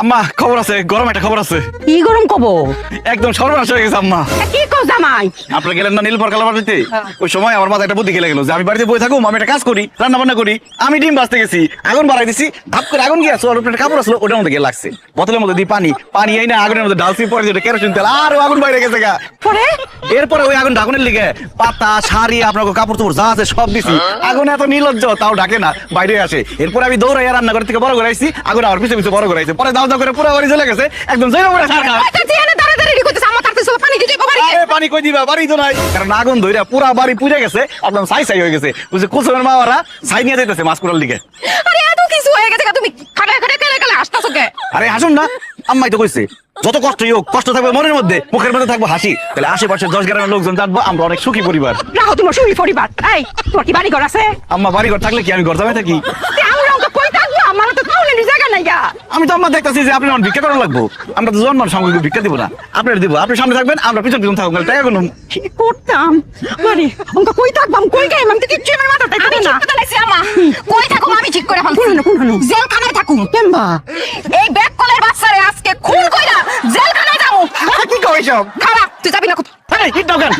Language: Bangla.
আম্মা খবর আছে, গরম একটা খবর আছে। কি গরম কব? একদম সর্বনাশ হয়ে গেছে আম্মা। কি কও জামাই? আপনি গেলেন না নীলপর কালাবার দিতে, ওই সময় আমার মাথায় একটা বুদ্ধি খেলে গেল যে আমি বাড়িতে বসে থাকুম, আমি একটা কাজ করি, রান্না বান্না করি। আমি ডিম ভাজতে গেছি, আগুন বাড়াই দিছি, ধাপ করে আগুন গিয়ে ওর উপরে একটা কাপড় আসলো, ওটার মধ্যে গিয়ে লাগছে। বোতলের মধ্যে দিয়ে পানি এই না আগুনের মধ্যে ঢালছি, পরে যেটা কেরোসিন তেল, আর আগুন বাইরে গেছে গা। পরে এরপরে ওই আগুন ঢাকুনের লিগে পাতা শাড়ি আপনার কাপড় চোপড় যা আছে সব দিছি। আগুন এত নির্লজ্জ, তাও ডাকে না, বাইরে আসে। এরপরে আমি দৌড়াইয়া রান্নাঘর থেকে বড় করে আইছি, আগুন আমার পিছে পিছে বড় করে আইছে। পরে দাও দাও করে পুরো বাড়ি চলে গেছে, একদম জয় করে সার খা। পানি কই দিবা, বাড়ি তো নাই, কারণ আগুন ধইরা পুরা বাড়ি পুড়ে গেছে, একদম ছাই ছাই হয়ে গেছে। বুঝছে কুসুমের মাওয়ারা ছাই নিয়ে যাইতেছে মাছ কুড়ার লিগে। আরে এত কিছু হয়ে গেছে, তুমি খাড়া খাড়া কেলে কেলে হাসতাছো কে? আরে হাসুন না, আম্মাই তো কইছে যত কষ্টই হোক, কষ্ট থাকবে মনের মধ্যে, মুখের মধ্যে থাকবো হাসি। তাহলে আশেপাশে 10 গ্রামের লোকজন জানবো আমরা অনেক সুখী পরিবার। রাখো তোমার সুই পরিবার। এই তোমার কি বাড়ি ঘর আছে? আম্মা বাড়ি ঘর থাকলে কি আমি ঘর জামাই থাকি? আমরা তো কই থাকবো, আমার তো তাহলে নি জায়গা নাই গা। আমি তো আম্মা দেখতাছি যে আপনি আমার ভিক্ষা করা লাগবো। আমরা তো জন্মার সঙ্গে ভিক্ষা দিব না, আপনার দিব। আপনি সামনে থাকবেন, আমরা পিছন পিছন থাকবো, টাকা গুনুম। কি করতাম মানে অঙ্ক কই থাকবাম, কই গাইম, আমি তো কিচ্ছু আমার মাথা থাকবে না। আমি ঠিক আমা কই থাকুম, আমি ঠিক করে ফেলছি। কোন জেলখানায় থাকুম। কেমবা এই ব্যাক কলের বাচ্চারে আজকে খুন কইরা জেলখানায় যাবো। কি কই সব? খারাপ তুই যাবি না কোথাও। এই হিট দাও কেন?